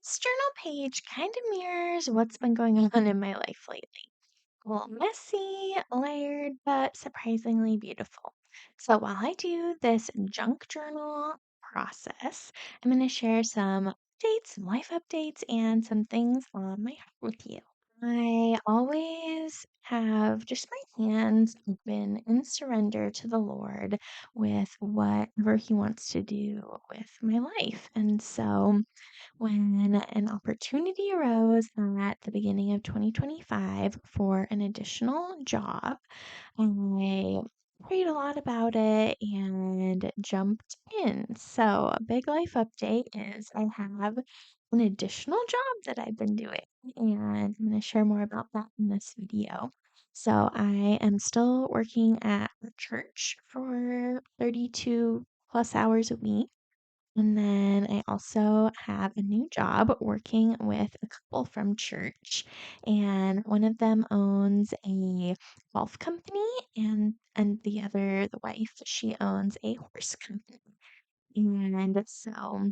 This journal page kind of mirrors what's been going on in my life lately. Well, messy, layered, but surprisingly beautiful. So while I do this junk journal process, I'm going to share some updates, some life updates, and some things on my heart with you. I always have just my hands open in surrender to the Lord with whatever He wants to do with my life. And so when an opportunity arose at the beginning of 2025 for an additional job, I prayed a lot about it and jumped in. So, a big life update is I have an additional job that I've been doing, and I'm going to share more about that in this video. So, I am still working at a church for 32 plus hours a week. And then I also have a new job working with a couple from church, and one of them owns a golf company, and the wife, she owns a horse company. And so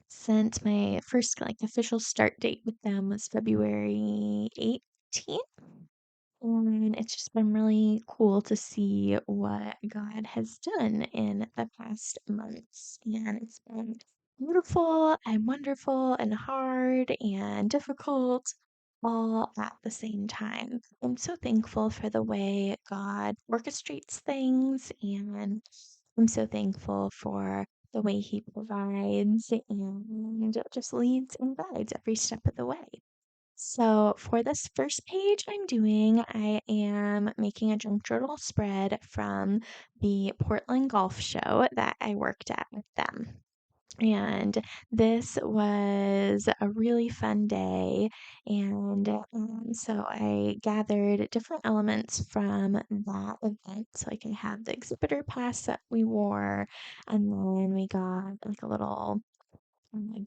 since my first official start date with them was February 18th, and it's just been really cool to see what God has done in the past months. And it's been beautiful and wonderful and hard and difficult all at the same time. I'm so thankful for the way God orchestrates things, and I'm so thankful for the way He provides and just leads and guides every step of the way. So for this first page I am making a junk journal spread from the Portland Golf Show that I worked at with them. And this was a really fun day. And so I gathered different elements from that event. So, like, I had the exhibitor pass that we wore, and then we got like a little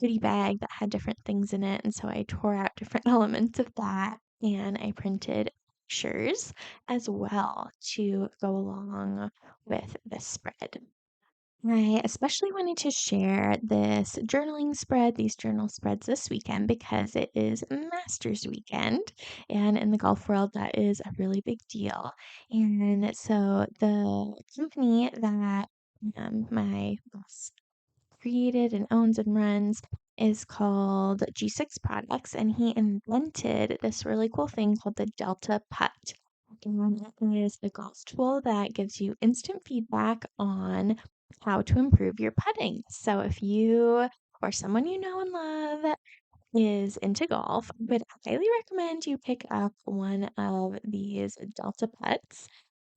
goodie bag that had different things in it. And so I tore out different elements of that and I printed pictures as well to go along with this spread. I especially wanted to share this journaling spread, these journal spreads this weekend because it is Masters weekend. And in the golf world, that is a really big deal. And so the company that my boss created and owns and runs is called G6 Products, and he invented this really cool thing called the Delta Putt. And it is a golf tool that gives you instant feedback on how to improve your putting. So if you or someone you know and love is into golf, I would highly recommend you pick up one of these Delta Putts,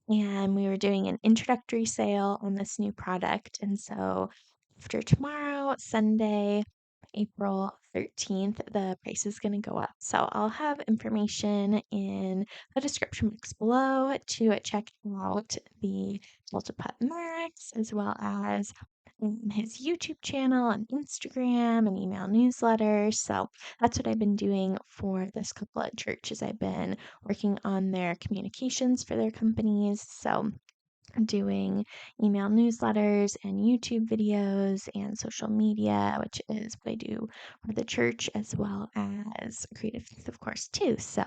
and we were doing an introductory sale on this new product. And so after tomorrow, Sunday, April 13th, the price is going to go up. So I'll have information in the description box below to check out the Delta Putt Max, as well as his YouTube channel and Instagram and email newsletters. So that's what I've been doing for this couple of churches. I've been working on their communications for their companies. So doing email newsletters and YouTube videos and social media, which is what I do for the church, as well as creative things, of course, too. So,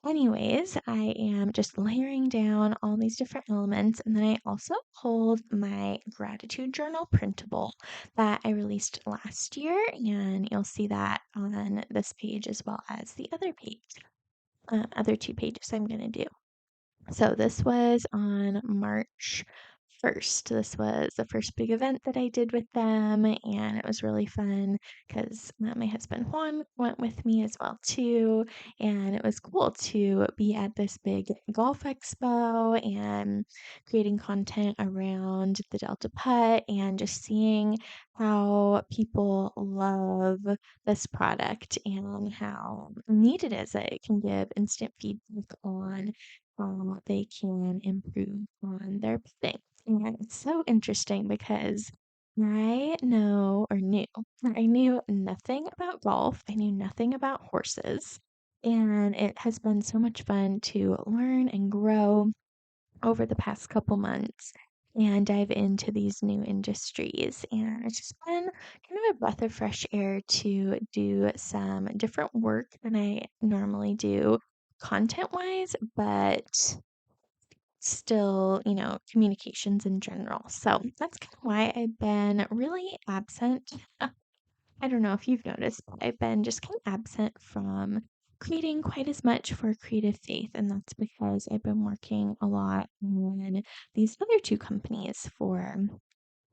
anyways, I am just layering down all these different elements, and then I also pulled my gratitude journal printable that I released last year, and you'll see that on this page as well as the other two pages I'm going to do. So this was on March 1st. This was the first big event that I did with them, and it was really fun because my husband Juan went with me as well too, and it was cool to be at this big golf expo and creating content around the Delta Putt and just seeing how people love this product and how neat it is that it can give instant feedback on they can improve on their putting. And it's so interesting because I knew nothing about golf. I knew nothing about horses. And it has been so much fun to learn and grow over the past couple months. and dive into these new industries. And it's just been kind of a breath of fresh air to do some different work than I normally do content wise, but still, communications in general. So that's kind of why I've been really absent. I don't know if you've noticed, but I've been just kind of absent from creating quite as much for Creative Faith, and that's because I've been working a lot on these other two companies for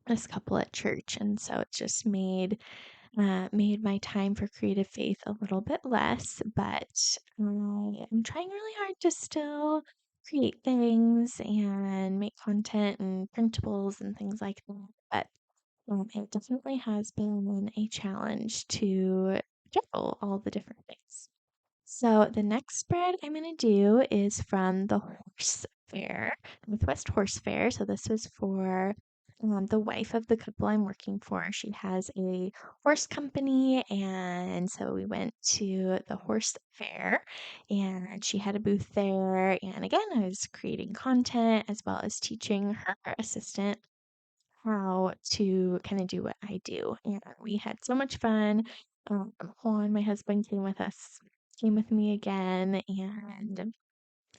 this couple at church, and so it's just made my time for Creative Faith a little bit less, but I am trying really hard to still create things and make content and printables and things like that. But it definitely has been a challenge to juggle all the different things. So the next spread I'm going to do is from the horse fair, Northwest Horse Fair. So this was for the wife of the couple I'm working for. She has a horse company, and so we went to the horse fair, and she had a booth there. And again, I was creating content as well as teaching her assistant how to kind of do what I do. And we had so much fun. Juan, my husband, came with me again, and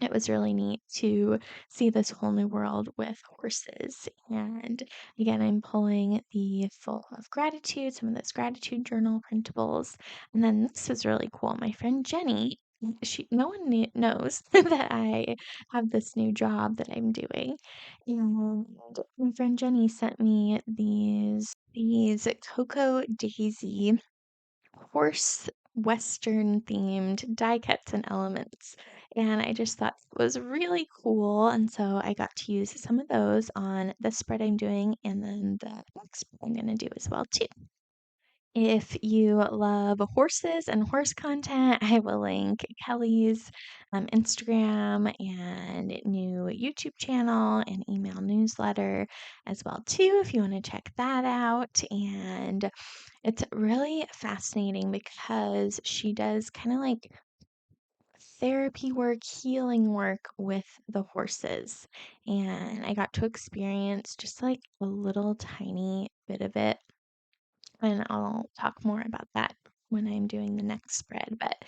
it was really neat to see this whole new world with horses. And again, I'm pulling the Full of Gratitude, some of those gratitude journal printables. And then this was really cool. My friend Jenny, no one knows that I have this new job that I'm doing. And my friend Jenny sent me these Cocoa Daisy horse western themed die cuts and elements, and I just thought it was really cool, and so I got to use some of those on the spread I'm doing and then the next spread I'm going to do as well too. If you love horses and horse content, I will link Kelly's Instagram and new YouTube channel and email newsletter as well too if you want to check that out. And it's really fascinating because she does kind of like therapy work, healing work with the horses. And I got to experience just like a little tiny bit of it. And I'll talk more about that when I'm doing the next spread. But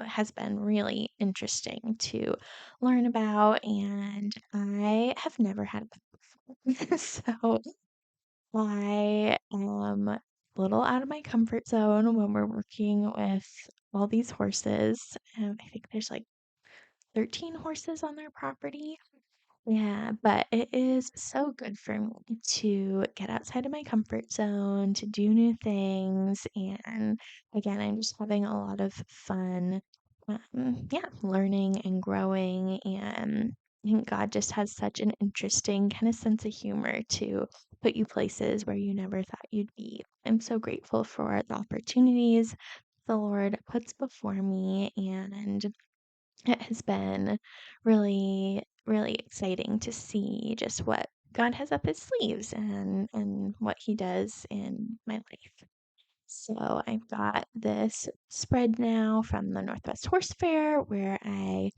has been really interesting to learn about. And I have never had a pet before. So I am a little out of my comfort zone when we're working with all these horses. I think there's like 13 horses on their property. Yeah, but it is so good for me to get outside of my comfort zone, to do new things. And again, I'm just having a lot of fun, yeah, learning and growing. And I think God just has such an interesting kind of sense of humor to put you places where you never thought you'd be. I'm so grateful for the opportunities the Lord puts before me, and it has been really, really exciting to see just what God has up his sleeves and what he does in my life. So I've got this spread now from the Northwest Horse Fair where I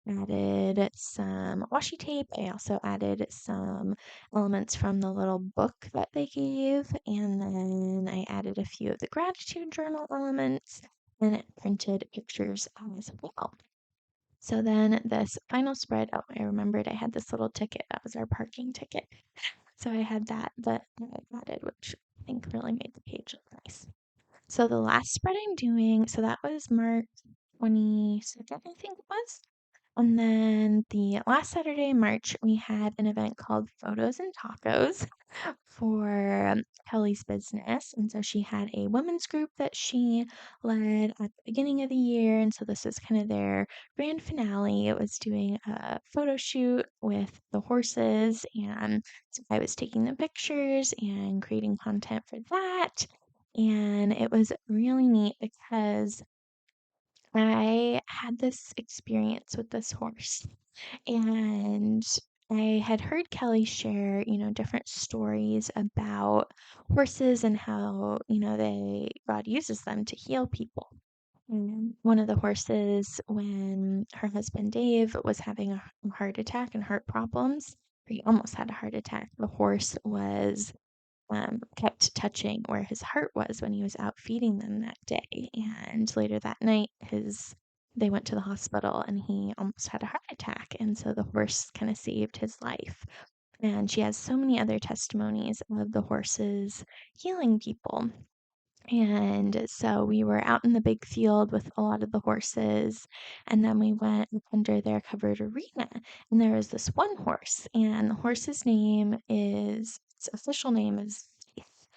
added some washi tape. I also added some elements from the little book that they gave, and then I added a few of the gratitude journal elements, and it printed pictures as well. So then this final spread, oh, I remembered I had this little ticket. That was our parking ticket. So I had that I added, which I think really made the page look nice. So the last spread I'm doing, so that was March 22nd, I think it was. And then the last Saturday in March, we had an event called Photos and Tacos for Kelly's business. And so she had a women's group that she led at the beginning of the year. And so this was kind of their grand finale. It was doing a photo shoot with the horses. And so I was taking the pictures and creating content for that. And it was really neat because I had this experience with this horse, and I had heard Kelly share, different stories about horses and how, God uses them to heal people. And one of the horses, when her husband Dave was having a heart attack and heart problems, he almost had a heart attack. The horse was kept touching where his heart was when he was out feeding them that day. And later that night, they went to the hospital and he almost had a heart attack. And so the horse kind of saved his life. And she has so many other testimonies of the horses healing people. And so we were out in the big field with a lot of the horses, and then we went under their covered arena, and there was this one horse, and the horse's its official name is Faith,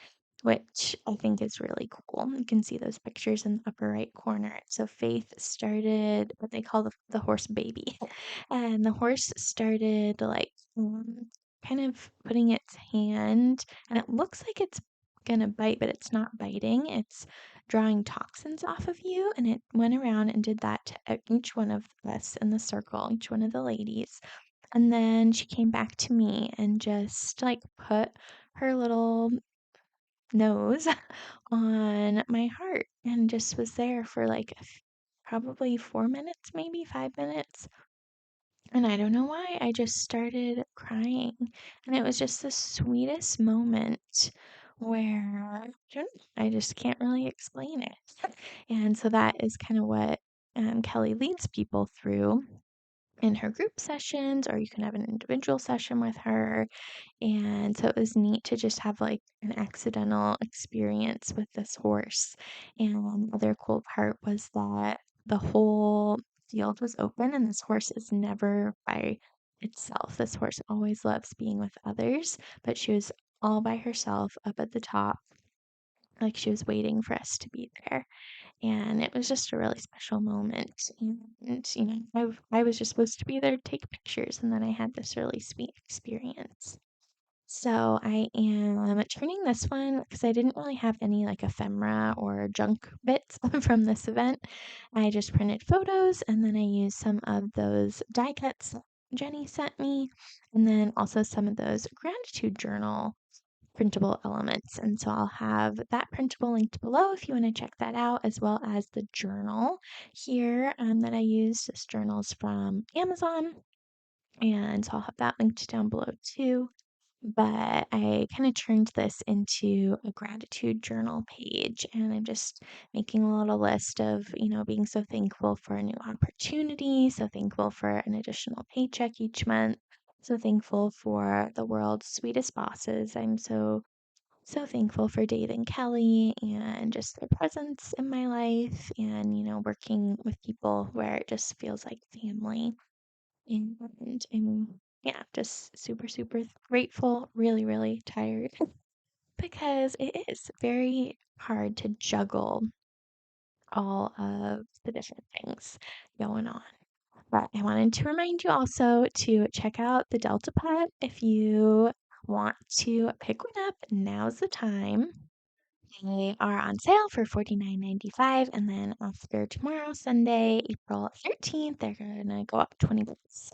which I think is really cool. You can see those pictures in the upper right corner. So Faith started what they call the horse baby, and the horse started like kind of putting its hand, and it looks like it's gonna bite, but it's not biting. It's drawing toxins off of you, and it went around and did that to each one of us in the circle, each one of the ladies. And then she came back to me and just like put her little nose on my heart and just was there for like probably 4 minutes, maybe 5 minutes. And I don't know why, I just started crying. And it was just the sweetest moment where I just can't really explain it. And so that is kind of what Kelly leads people through in her group sessions, or you can have an individual session with her. And so it was neat to just have like an accidental experience with this horse. And the other cool part was that the whole field was open and this horse is never by itself. This horse always loves being with others, but she was all by herself up at the top, like she was waiting for us to be there. And it was just a really special moment. And, I was just supposed to be there to take pictures, and then I had this really sweet experience. So I am turning this one because I didn't really have any like ephemera or junk bits from this event. I just printed photos and then I used some of those die cuts that Jenny sent me, and then also some of those gratitude journal printable elements. And so I'll have that printable linked below if you want to check that out, as well as the journal here that I used. This journal's from Amazon, and so I'll have that linked down below too. But I kind of turned this into a gratitude journal page, and I'm just making a little list of, being so thankful for a new opportunity, so thankful for an additional paycheck each month, so thankful for the world's sweetest bosses. I'm so thankful for Dave and Kelly and just their presence in my life, and, working with people where it just feels like family. And yeah, just super, super grateful, really, really tired because it is very hard to juggle all of the different things going on. But I wanted to remind you also to check out the Delta Putt if you want to pick one up. Now's the time. They are on sale for $49.95, and then after tomorrow, Sunday, April 13th, they're gonna go up 20 bucks.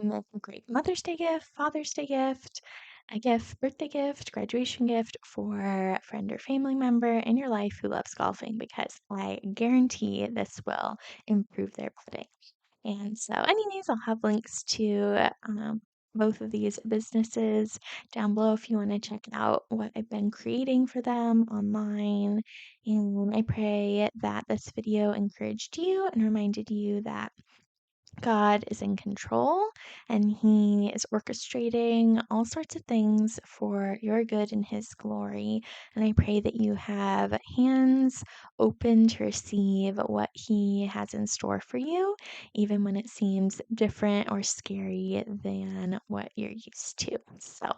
And that's a great Mother's Day gift, Father's Day gift, a gift, birthday gift, graduation gift for a friend or family member in your life who loves golfing, because I guarantee this will improve their putting. And so, anyways, I'll have links to both of these businesses down below if you want to check out what I've been creating for them online. And I pray that this video encouraged you and reminded you that God is in control and He is orchestrating all sorts of things for your good and His glory. And I pray that you have hands open to receive what He has in store for you, even when it seems different or scary than what you're used to. So,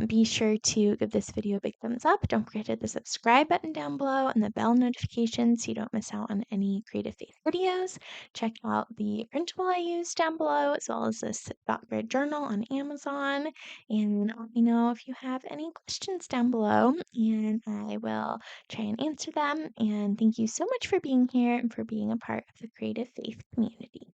be sure to give this video a big thumbs up. Don't forget to hit the subscribe button down below and the bell notification so you don't miss out on any Creative Faith videos. Check out the printable I use down below, as well as this dot grid journal on Amazon. And let me know if you have any questions down below, and I will try and answer them. And thank you so much for being here and for being a part of the Creative Faith community.